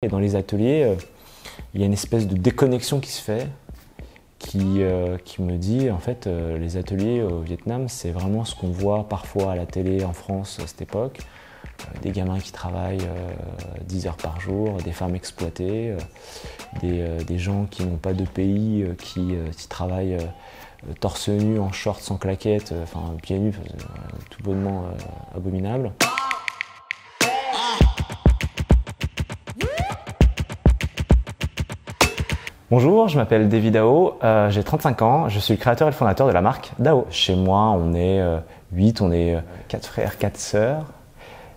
Et dans les ateliers, il y a une espèce de déconnexion qui se fait, qui me dit, en fait, les ateliers au Vietnam, c'est vraiment ce qu'on voit parfois à la télé en France à cette époque. Des gamins qui travaillent 10 heures par jour, des femmes exploitées, des gens qui n'ont pas de pays, qui travaillent torse nu, en short, sans claquettes, enfin pieds nus, tout bonnement abominable. Bonjour, je m'appelle David Dao, j'ai 35 ans, je suis le créateur et le fondateur de la marque Dao. Chez moi, on est 8, on est 4 frères, 4 sœurs.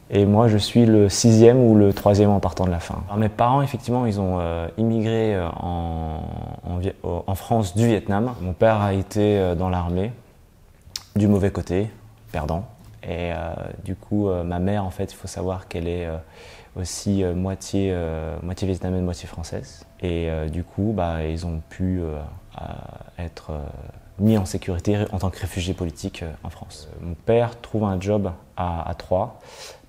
Et moi, je suis le 6e ou le 3e en partant de la fin. Alors, mes parents, effectivement, ils ont immigré en France du Vietnam. Mon père a été dans l'armée, du mauvais côté, perdant. Et du coup, ma mère, en fait, il faut savoir qu'elle est aussi moitié vietnamienne, moitié française. Et du coup, ils ont pu être mis en sécurité en tant que réfugiés politiques en France. Mon père trouve un job à Troyes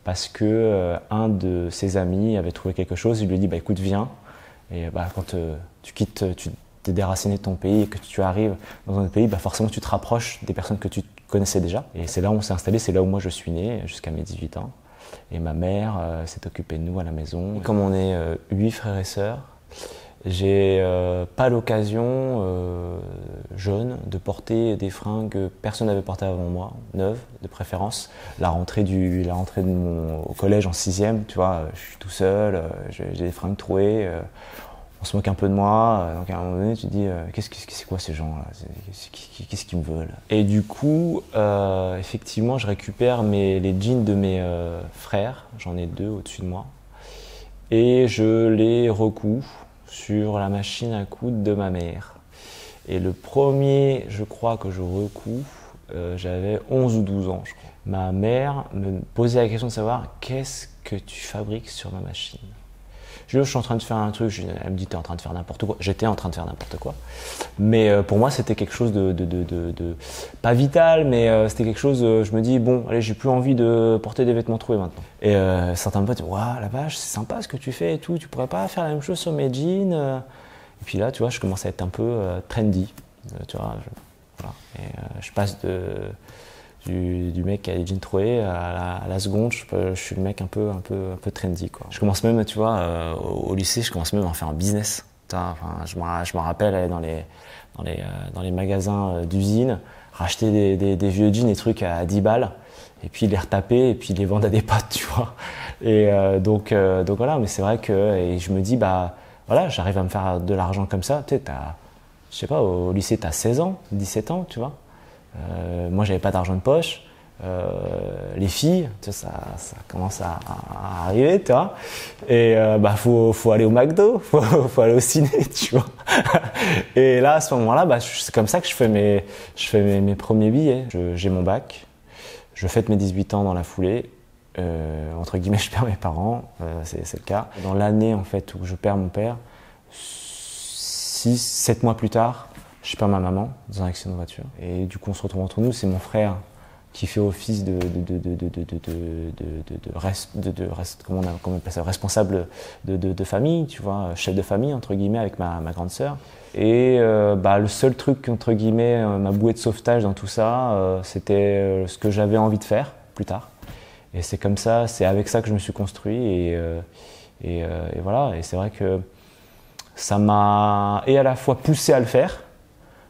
parce que un de ses amis avait trouvé quelque chose. Il lui dit écoute, viens. Et quand tu quittes, tu t'es déraciné de ton pays et que tu arrives dans un autre pays, forcément tu te rapproches des personnes que tu connaissais déjà. Et c'est là où on s'est installé, c'est là où moi je suis né jusqu'à mes 18 ans. Et ma mère s'est occupée de nous à la maison. Et comme on est 8 frères et sœurs, j'ai pas l'occasion, jeune, de porter des fringues que personne n'avait portées avant moi, neuves de préférence. La rentrée au collège en 6e, tu vois, je suis tout seul, j'ai des fringues trouées, on se moque un peu de moi. Donc à un moment donné, tu te dis, c'est quoi ces gens-là, qu'est-ce qu'ils me veulent? Et du coup, effectivement, je récupère les jeans de mes frères, j'en ai 2 au-dessus de moi, et je les recouds sur la machine à coudre de ma mère. Et le premier, je crois, que je recouds, j'avais 11 ou 12 ans, je crois. Ma mère me posait la question de savoir qu'est-ce que tu fabriques sur ma machine. Je suis en train de faire un truc, elle me dit t'es en train de faire n'importe quoi. J'étais en train de faire n'importe quoi. Mais pour moi c'était quelque chose de pas vital, mais c'était quelque chose, je me dis bon, allez, j'ai plus envie de porter des vêtements troués maintenant. Et certains potes disent waouh, la vache, c'est sympa ce que tu fais et tout, tu pourrais pas faire la même chose sur mes jeans. Et puis là, tu vois, je commence à être un peu trendy, tu vois. Voilà. Et je passe du mec qui a les jeans troués à la seconde, je suis le mec un peu trendy, quoi. Je commence même, tu vois, au lycée, je commence même à en faire un business. Enfin, je me rappelle aller dans les magasins d'usine, racheter des vieux jeans, des trucs à 10 balles, et puis les retaper, et puis les vendre à des potes, tu vois. Et donc voilà, mais c'est vrai que et je me dis, voilà, j'arrive à me faire de l'argent comme ça. Tu sais, je sais pas, au lycée, t'as 16 ans, 17 ans, tu vois. Moi, j'avais pas d'argent de poche. Les filles, ça commence à arriver, tu vois. Et faut aller au McDo, faut aller au ciné, tu vois. Et là, à ce moment-là, c'est comme ça que je fais mes premiers billets. J'ai mon bac, je fête mes 18 ans dans la foulée. Entre guillemets, je perds mes parents, c'est le cas. Dans l'année en fait où je perds mon père, 7 mois plus tard, je perds ma maman dans un accident de voiture. Et du coup, on se retrouve entre nous. C'est mon frère qui fait office comment on appelle ça, responsable de famille, tu vois, chef de famille entre guillemets avec ma grande sœur. Et le seul truc entre guillemets, ma bouée de sauvetage dans tout ça, c'était ce que j'avais envie de faire plus tard. Et c'est comme ça, c'est avec ça que je me suis construit. Et voilà. Et c'est vrai que ça m'a à la fois poussé à le faire.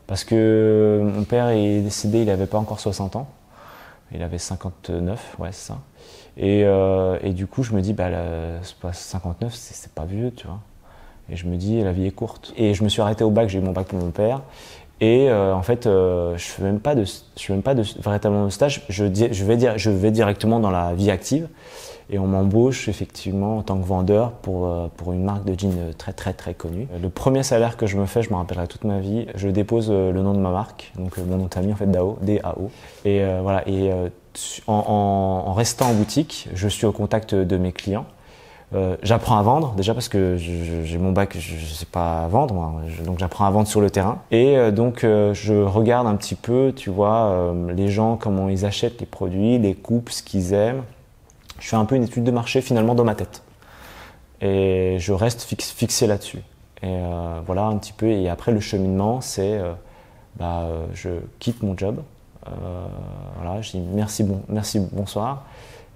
Parce que mon père est décédé, il n'avait pas encore 60 ans. Il avait 59, ouais, c'est ça. Et du coup, je me dis, 59, c'est pas vieux, tu vois. Et je me dis, la vie est courte. Et je me suis arrêté au bac, j'ai eu mon bac pour mon père. Et en fait, je fais même pas véritablement de stage. Je vais directement dans la vie active. Et on m'embauche effectivement en tant que vendeur pour une marque de jeans très très très connue. Le premier salaire que je me fais, je me rappellerai toute ma vie, je dépose le nom de ma marque, donc mon nom de famille en fait, Dao, D-A-O. Et voilà, en restant en boutique, je suis au contact de mes clients. J'apprends à vendre, déjà parce que j'ai mon bac, je sais pas vendre moi, donc j'apprends à vendre sur le terrain. Et donc je regarde un petit peu, tu vois, les gens, comment ils achètent les produits, les coupes, ce qu'ils aiment. Je fais un peu une étude de marché finalement dans ma tête. et je reste fixé là-dessus. Et voilà un petit peu. Et après, le cheminement, c'est je quitte mon job. Voilà, je dis merci, bonsoir.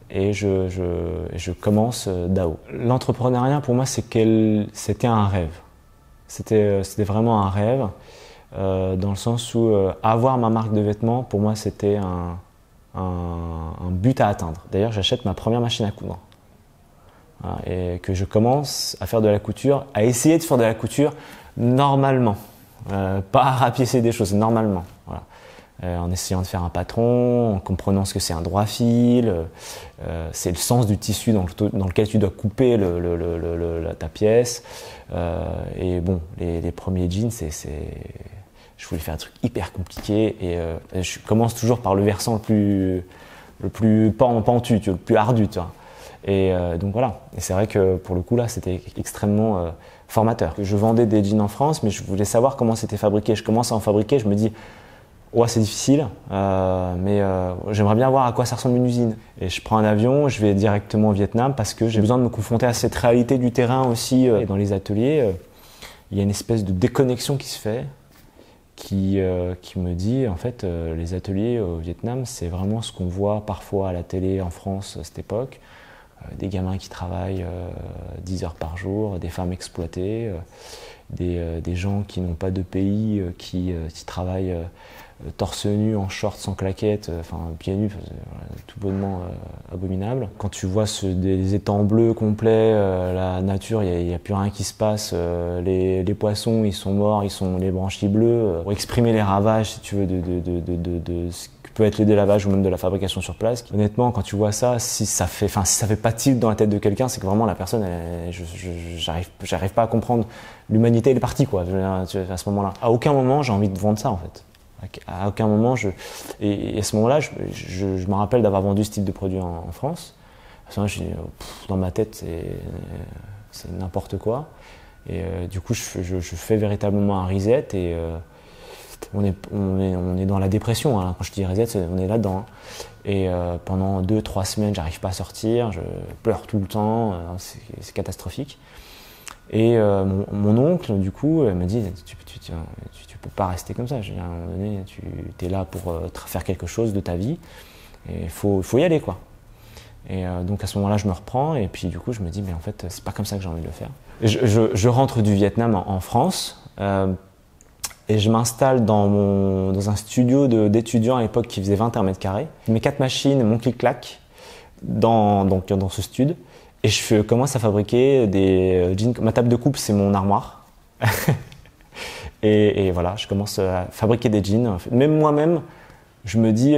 Et je commence DAO. L'entrepreneuriat, pour moi, c'était un rêve. C'était vraiment un rêve, dans le sens où avoir ma marque de vêtements, pour moi, c'était un but à atteindre. D'ailleurs, j'achète ma première machine à coudre. Voilà, et que je commence à faire de la couture, à essayer de faire de la couture normalement. Pas à rapiécer des choses, normalement. Voilà. En essayant de faire un patron, en comprenant ce que c'est un droit fil, c'est le sens du tissu dans lequel tu dois couper ta pièce. Et bon, les premiers jeans, je voulais faire un truc hyper compliqué et je commence toujours par le versant le plus pentu, le plus ardu, tu vois. Et donc voilà. Et c'est vrai que pour le coup là, c'était extrêmement formateur. Je vendais des jeans en France, mais je voulais savoir comment c'était fabriqué. Je commence à en fabriquer, je me dis ouais, c'est difficile, mais j'aimerais bien voir à quoi ça ressemble une usine. Et je prends un avion, je vais directement au Vietnam parce que j'ai besoin de me confronter à cette réalité du terrain aussi. Et dans les ateliers, il y a une espèce de déconnexion qui se fait, qui me dit en fait les ateliers au Vietnam, c'est vraiment ce qu'on voit parfois à la télé en France à cette époque. Des gamins qui travaillent 10 heures par jour, des femmes exploitées, des gens qui n'ont pas de pays, qui travaillent torse nu, en short, sans claquettes, enfin pieds nus, tout bonnement abominable. Quand tu vois des étangs bleus complets, la nature, il n'y a plus rien qui se passe, les poissons ils sont morts, ils sont les branchies bleues. Pour exprimer les ravages, si tu veux, de ce que peut être le délavage ou même de la fabrication sur place. Honnêtement, quand tu vois ça, si ça fait pas tilt dans la tête de quelqu'un, c'est que vraiment la personne, j'arrive pas à comprendre. L'humanité elle est partie, quoi, à ce moment-là. À aucun moment j'ai envie de vendre ça en fait. À aucun moment, et à ce moment-là, je me rappelle d'avoir vendu ce type de produit en France. À ce moment-là, dans ma tête, c'est n'importe quoi. Et du coup, je fais véritablement un reset et on est dans la dépression. Hein. Quand je dis reset, on est là-dedans. Hein. Et pendant 2-3 semaines, j'arrive pas à sortir, je pleure tout le temps, c'est catastrophique. Et mon oncle, du coup, me dit tu peux pas rester comme ça. À un moment donné, tu es là pour faire quelque chose de ta vie et il faut y aller, quoi. Et donc à ce moment-là, je me reprends et puis du coup, je me dis mais en fait, c'est pas comme ça que j'ai envie de le faire. Je rentre du Vietnam en France et je m'installe dans un studio d'étudiants à l'époque qui faisait 21 mètres carrés. Je mets 4 machines, mon clic-clac dans ce studio. Et je commence à fabriquer des jeans. Ma table de coupe, c'est mon armoire. et voilà, je commence à fabriquer des jeans. Même moi-même, je me dis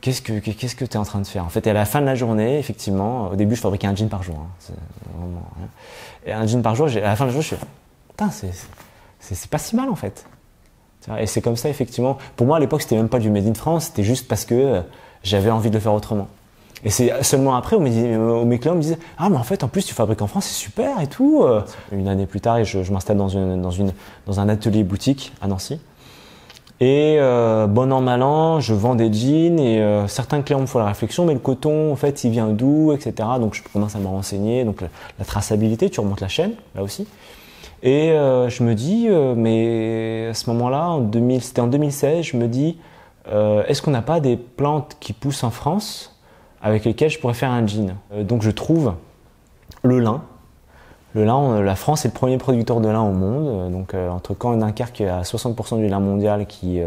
qu'est-ce que tu es en train de faire? En fait, à la fin de la journée, effectivement, au début, je fabriquais un jean par jour. Hein, c'est vraiment rien. Et un jean par jour, à la fin de la journée, je fais putain, c'est pas si mal en fait. Et c'est comme ça, effectivement. Pour moi, à l'époque, c'était même pas du Made in France, c'était juste parce que j'avais envie de le faire autrement. Et c'est seulement après où mes clients me disaient « Ah, mais en fait, en plus, tu fabriques en France, c'est super et tout !» Une année plus tard, je m'installe dans un atelier boutique à Nancy. Et bon an, mal an, je vends des jeans et certains clients me font la réflexion « Mais le coton, en fait, il vient d'où ?» etc. Donc, je commence à me renseigner. Donc, la traçabilité, tu remontes la chaîne, là aussi. Et je me dis, mais à ce moment-là, c'était en 2016, je me dis est-ce qu'on n'a pas des plantes qui poussent en France avec lesquelles je pourrais faire un jean. Donc je trouve le lin. Le lin, la France est le premier producteur de lin au monde. Donc entre Caen et Dunkerque, il y a 60% du lin mondial qui,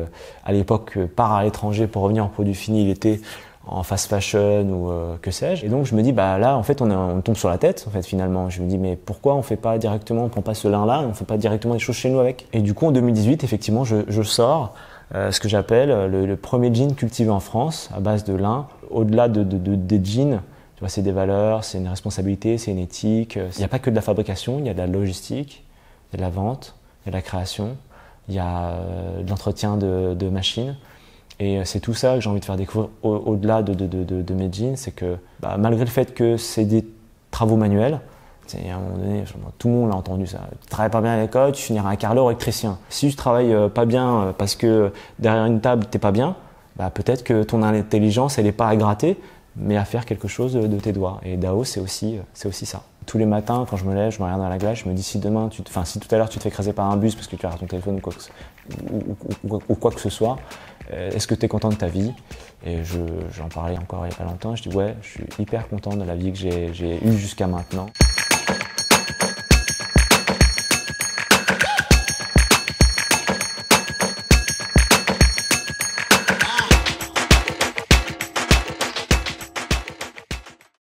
à l'époque, part à l'étranger pour revenir en produit fini. Il était en fast fashion ou que sais-je. Et donc je me dis, bah là, en fait, on tombe sur la tête. En fait, finalement, je me dis, mais pourquoi on fait pas directement, on prend pas ce lin-là, et on fait pas directement des choses chez nous avec. Et du coup, en 2018, effectivement, je sors ce que j'appelle le premier jean cultivé en France à base de lin. Au-delà des jeans, tu vois, c'est des valeurs, c'est une responsabilité, c'est une éthique. Il n'y a pas que de la fabrication, il y a de la logistique, il y a de la vente, il y a de la création, il y a de l'entretien de machines. Et c'est tout ça que j'ai envie de faire découvrir au-delà de mes jeans, c'est que bah, malgré le fait que c'est des travaux manuels, à un moment donné, tout le monde l'a entendu ça. Tu travailles pas bien à l'école, tu finiras un carreleur électricien. Si tu travailles pas bien parce que derrière une table t'es pas bien, bah peut-être que ton intelligence elle est pas à gratter, mais à faire quelque chose de tes doigts. Et DAO, c'est aussi ça. Tous les matins, quand je me lève, je me regarde dans la glace, je me dis si demain, si tout à l'heure tu te fais écraser par un bus parce que tu as ton téléphone ou quoi que ce soit, est-ce que tu es content de ta vie? Et j'en parlais encore il n'y a pas longtemps, je dis ouais, je suis hyper content de la vie que j'ai eue jusqu'à maintenant.